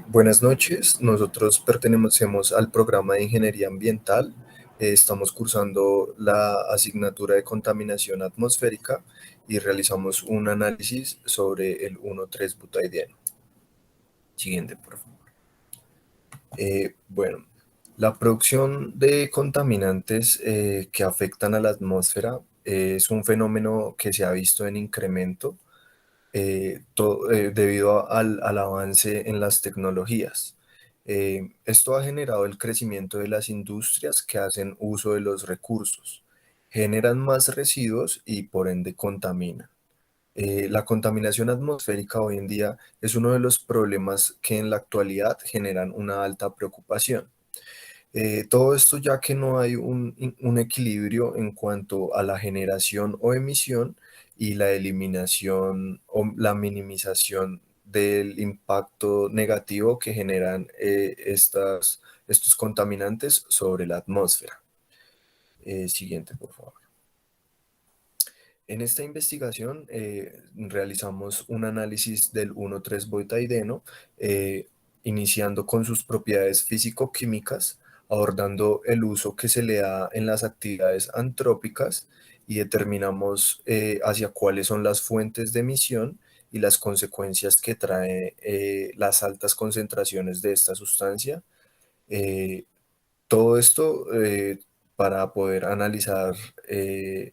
Buenas noches, nosotros pertenecemos al programa de Ingeniería Ambiental. Estamos cursando la asignatura de contaminación atmosférica y realizamos un análisis sobre el 1,3-butadieno. Siguiente, por favor. Bueno, la producción de contaminantes que afectan a la atmósfera es un fenómeno que se ha visto en incremento debido al avance en las tecnologías. Esto ha generado el crecimiento de las industrias que hacen uso de los recursos, generan más residuos y por ende contaminan. La contaminación atmosférica hoy en día es uno de los problemas que en la actualidad generan una alta preocupación. Todo esto ya que no hay un equilibrio en cuanto a la generación o emisión y la eliminación o la minimización del impacto negativo que generan estos contaminantes sobre la atmósfera. Siguiente, por favor. En esta investigación realizamos un análisis del 1,3-butadieno, iniciando con sus propiedades físico-químicas, abordando el uso que se le da en las actividades antrópicas y determinamos hacia cuáles son las fuentes de emisión y las consecuencias que trae las altas concentraciones de esta sustancia. Eh, Todo esto para poder analizar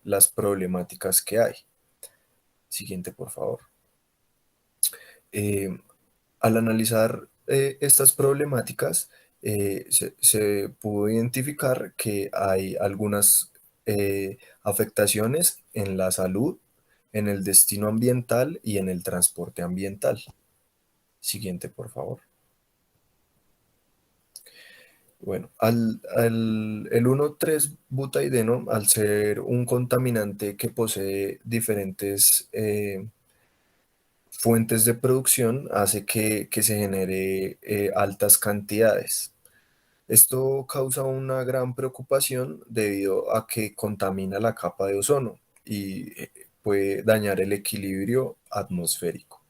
las problemáticas que hay. Siguiente, por favor. Eh, Al analizar estas problemáticas, se pudo identificar que hay algunas afectaciones en la salud, en el destino ambiental y en el transporte ambiental. Siguiente, por favor. Bueno, el 1,3-butadieno, al ser un contaminante que posee diferentes fuentes de producción, hace que se genere altas cantidades. Esto causa una gran preocupación debido a que contamina la capa de ozono y puede dañar el equilibrio atmosférico.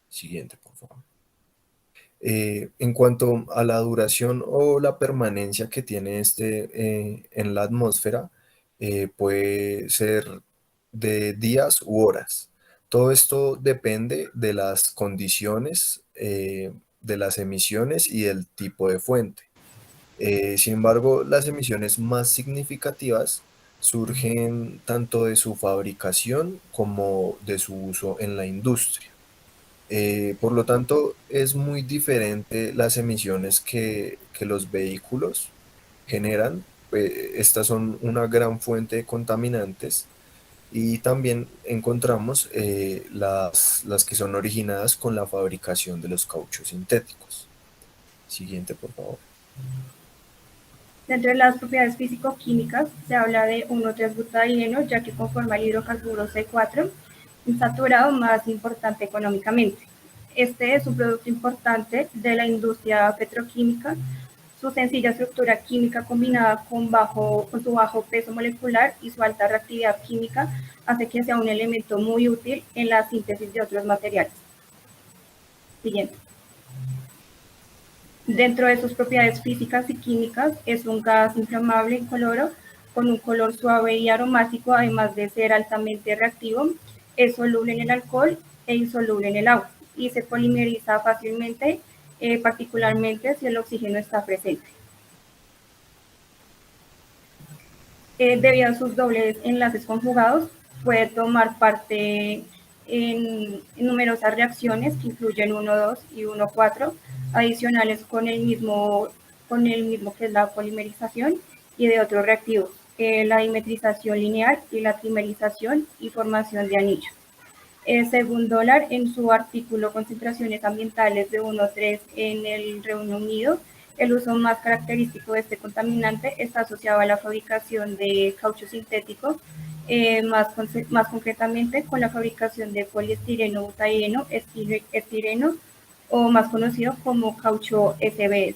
Siguiente, por favor. En cuanto a la duración o la permanencia que tiene en la atmósfera, puede ser de días u horas. Todo esto depende de las condiciones, de las emisiones y del tipo de fuente. Sin embargo, las emisiones más significativas surgen tanto de su fabricación como de su uso en la industria. Por lo tanto, es muy diferente las emisiones que los vehículos generan. Estas son una gran fuente de contaminantes y también encontramos las que son originadas con la fabricación de los cauchos sintéticos. Siguiente, por favor. Dentro de las propiedades físico-químicas se habla de 1,3-butadieno, ya que conforma el hidrocarburo C4, un saturado más importante económicamente. Este es un producto importante de la industria petroquímica. Su sencilla estructura química combinada con su bajo peso molecular y su alta reactividad química hace que sea un elemento muy útil en la síntesis de otros materiales. Siguiente. Dentro de sus propiedades físicas y químicas es un gas inflamable incoloro con un color suave y aromático, además de ser altamente reactivo. Es soluble en el alcohol e insoluble en el agua y se polimeriza fácilmente, particularmente si el oxígeno está presente. Debido a sus dobles enlaces conjugados, puede tomar parte en numerosas reacciones que incluyen 1,2 y 1,4, adicionales con el mismo que es la polimerización y de otros reactivos, la dimetrización lineal y la trimerización y formación de anillos. Según Dollar, en su artículo Concentraciones ambientales de 1,3 en el Reino Unido, el uso más característico de este contaminante está asociado a la fabricación de caucho sintético, más concretamente con la fabricación de poliestireno butadieno, estireno, o más conocido como caucho SBS.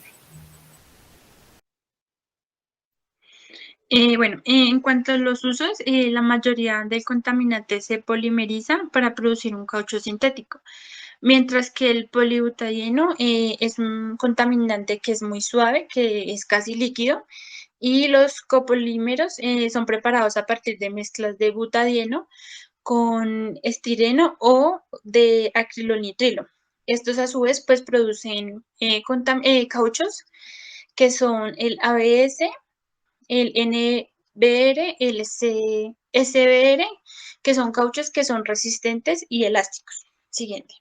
Bueno, en cuanto a los usos, la mayoría del contaminante se polimeriza para producir un caucho sintético. mientras que el polibutadieno es un contaminante que es muy suave, que es casi líquido, y los copolímeros son preparados a partir de mezclas de butadieno con estireno o de acrilonitrilo. Estos a su vez pues producen cauchos que son el ABS, el NBR, el SBR, que son cauchos que son resistentes y elásticos. Siguiente.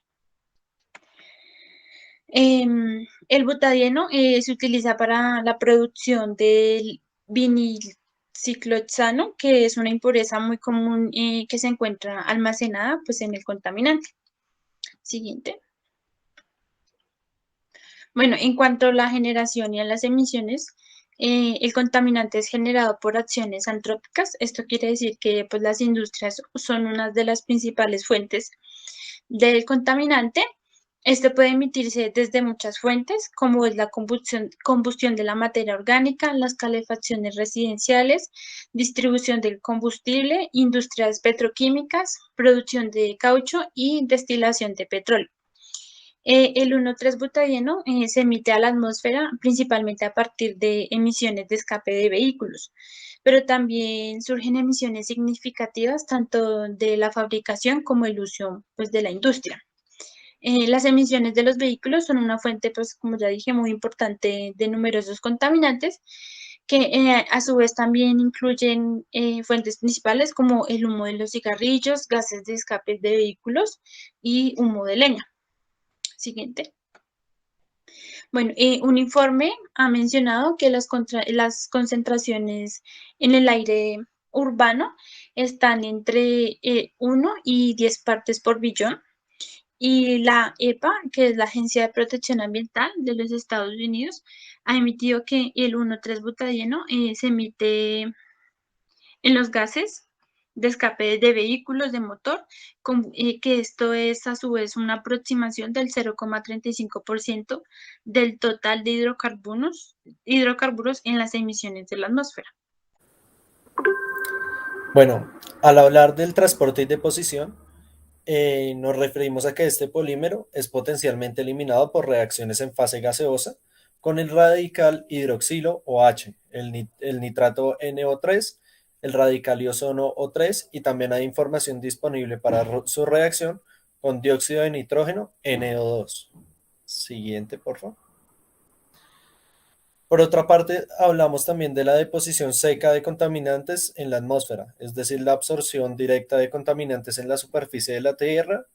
El butadieno se utiliza para la producción del vinilciclohexano, que es una impureza muy común que se encuentra almacenada pues, en el contaminante. Siguiente. Bueno, en cuanto a la generación y a las emisiones, el contaminante es generado por acciones antrópicas. Esto quiere decir que pues, las industrias son una de las principales fuentes del contaminante. Este puede emitirse desde muchas fuentes, como es la combustión de la materia orgánica, las calefacciones residenciales, distribución del combustible, industrias petroquímicas, producción de caucho y destilación de petróleo. El 1,3-butadieno se emite a la atmósfera principalmente a partir de emisiones de escape de vehículos, pero también surgen emisiones significativas tanto de la fabricación como el uso pues, de la industria. Las emisiones de los vehículos son una fuente, pues como ya dije, muy importante de numerosos contaminantes que a su vez también incluyen fuentes principales como el humo de los cigarrillos, gases de escape de vehículos y humo de leña. Siguiente. Bueno, un informe ha mencionado que las concentraciones en el aire urbano están entre 1 y 10 partes por billón. Y la EPA, que es la Agencia de Protección Ambiental de los Estados Unidos, ha emitido que el 1,3-butadieno se emite en los gases de escape de vehículos de motor, que esto es a su vez una aproximación del 0,35% del total de hidrocarburos en las emisiones de la atmósfera. Bueno, al hablar del transporte y deposición, nos referimos a que este polímero es potencialmente eliminado por reacciones en fase gaseosa con el radical hidroxilo OH, el nitrato NO3, el radical ozono O3 y también hay información disponible para su reacción con dióxido de nitrógeno NO2. Siguiente, por favor. Por otra parte, hablamos también de la deposición seca de contaminantes en la atmósfera, es decir, la absorción directa de contaminantes en la superficie de la Tierra,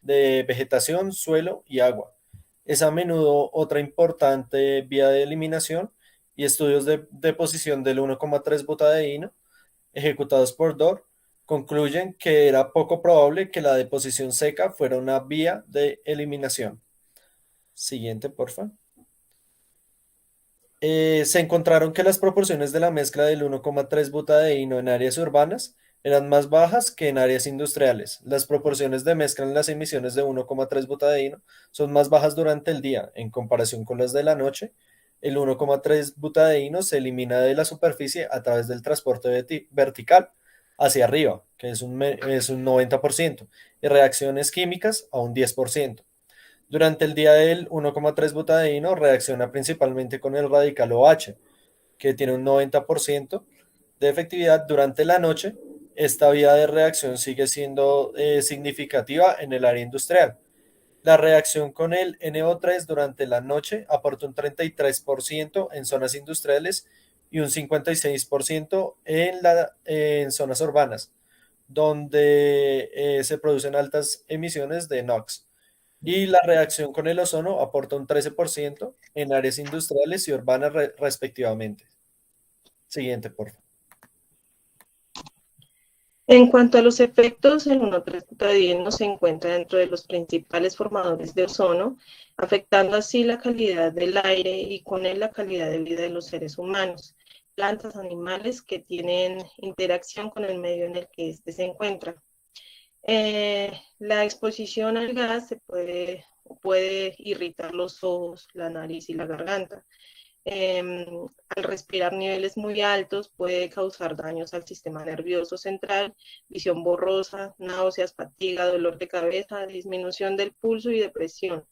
de vegetación, suelo y agua. Es a menudo otra importante vía de eliminación y estudios de deposición del 1,3-butadieno ejecutados por DOR concluyen que era poco probable que la deposición seca fuera una vía de eliminación. Siguiente, por favor. Se encontraron que las proporciones de la mezcla del 1,3-butadieno en áreas urbanas eran más bajas que en áreas industriales. Las proporciones de mezcla en las emisiones de 1,3-butadieno son más bajas durante el día en comparación con las de la noche. El 1,3-butadieno se elimina de la superficie a través del transporte vertical hacia arriba, que es un 90%, y reacciones químicas a un 10%. Durante el día del 1,3-butadieno reacciona principalmente con el radical OH, que tiene un 90% de efectividad. Durante la noche, esta vía de reacción sigue siendo significativa en el área industrial. La reacción con el NO3 durante la noche aporta un 33% en zonas industriales y un 56% en zonas urbanas, donde se producen altas emisiones de NOx. Y la reacción con el ozono aporta un 13% en áreas industriales y urbanas respectivamente. Siguiente, por favor. En cuanto a los efectos, el 1,3-butadieno se encuentra dentro de los principales formadores de ozono, afectando así la calidad del aire y con él la calidad de vida de los seres humanos, plantas, animales que tienen interacción con el medio en el que éste se encuentra. La exposición al gas puede irritar los ojos, la nariz y la garganta. Al respirar niveles muy altos puede causar daños al sistema nervioso central, visión borrosa, náuseas, fatiga, dolor de cabeza, disminución del pulso y depresión,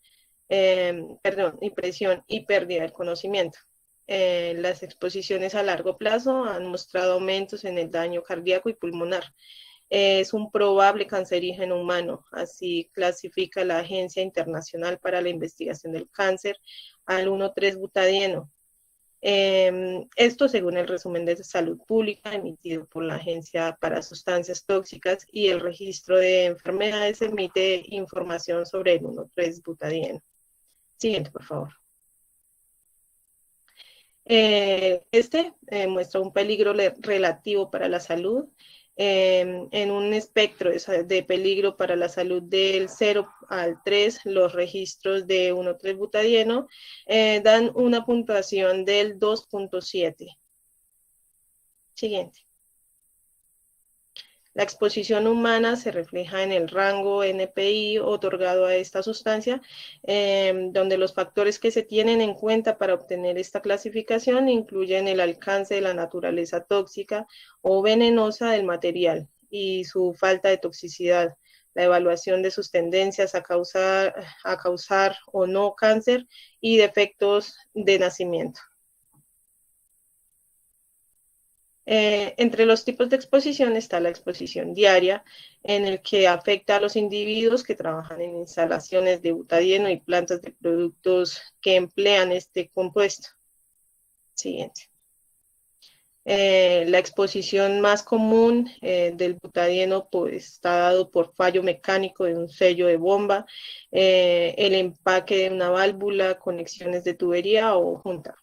y presión y pérdida del conocimiento. Las exposiciones a largo plazo han mostrado aumentos en el daño cardíaco y pulmonar. Es un probable cancerígeno humano, así clasifica la Agencia Internacional para la Investigación del Cáncer al 1,3-butadieno. Esto según el resumen de salud pública emitido por la Agencia para Sustancias Tóxicas, y el registro de enfermedades emite información sobre el 1,3-butadieno. Siguiente, por favor. Muestra un peligro relativo para la salud. En un espectro de peligro para la salud del 0 al 3, los registros de 1,3-butadieno dan una puntuación del 2.7. Siguiente. La exposición humana se refleja en el rango NPI otorgado a esta sustancia, donde los factores que se tienen en cuenta para obtener esta clasificación incluyen el alcance de la naturaleza tóxica o venenosa del material y su falta de toxicidad, la evaluación de sus tendencias a causar o no cáncer y defectos de nacimiento. Entre los tipos de exposición está la exposición diaria, en el que afecta a los individuos que trabajan en instalaciones de butadieno y plantas de productos que emplean este compuesto. Siguiente. La exposición más común del butadieno pues, está dado por fallo mecánico de un sello de bomba, el empaque de una válvula, conexiones de tubería o junta.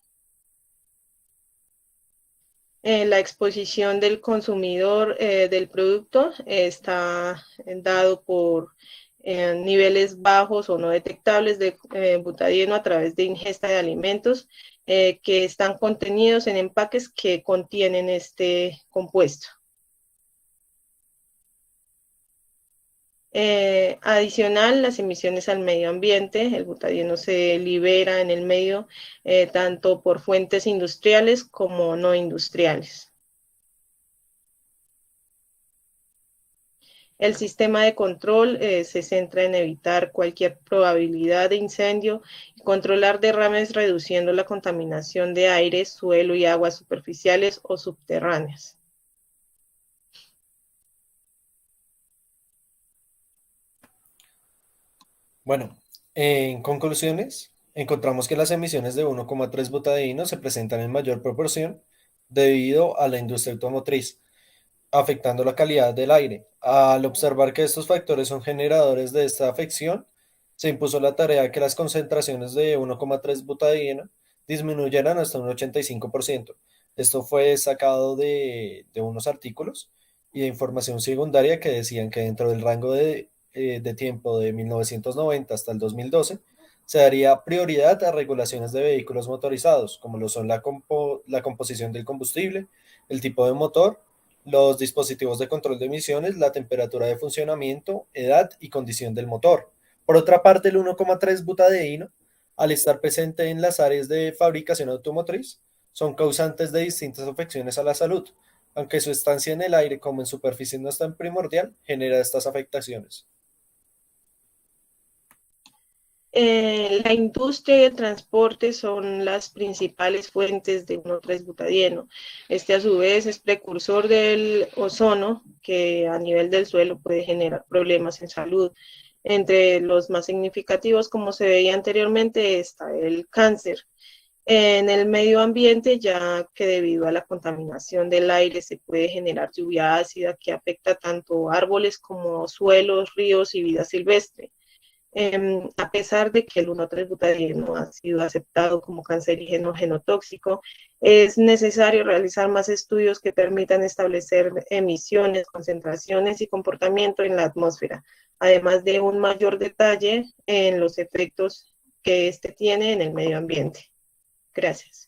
La exposición del consumidor del producto está dado por niveles bajos o no detectables de butadieno a través de ingesta de alimentos que están contenidos en empaques que contienen este compuesto. Adicional, las emisiones al medio ambiente. El butadieno se libera en el medio tanto por fuentes industriales como no industriales. El sistema de control se centra en evitar cualquier probabilidad de incendio y controlar derrames reduciendo la contaminación de aire, suelo y aguas superficiales o subterráneas. Bueno, en conclusiones, encontramos que las emisiones de 1,3-butadieno se presentan en mayor proporción debido a la industria automotriz, afectando la calidad del aire. Al observar que estos factores son generadores de esta afección, se impuso la tarea de que las concentraciones de 1,3-butadieno disminuyeran hasta un 85%. Esto fue sacado de unos artículos y de información secundaria que decían que dentro del rango de tiempo de 1990 hasta el 2012 se daría prioridad a regulaciones de vehículos motorizados, como lo son la composición del combustible, el tipo de motor, los dispositivos de control de emisiones, la temperatura de funcionamiento, edad y condición del motor. Por otra parte, el 1,3-butadieno, al estar presente en las áreas de fabricación automotriz, son causantes de distintas afecciones a la salud, aunque su estancia en el aire como en superficie no es tan primordial, genera estas afectaciones. La industria y el transporte son las principales fuentes de 1,3-butadieno. Este a su vez es precursor del ozono, que a nivel del suelo puede generar problemas en salud. Entre los más significativos, como se veía anteriormente, está el cáncer. En el medio ambiente, ya que debido a la contaminación del aire se puede generar lluvia ácida que afecta tanto árboles como suelos, ríos y vida silvestre. A pesar de que el 1,3-butadieno ha sido aceptado como cancerígeno genotóxico, es necesario realizar más estudios que permitan establecer emisiones, concentraciones y comportamiento en la atmósfera, además de un mayor detalle en los efectos que este tiene en el medio ambiente. Gracias.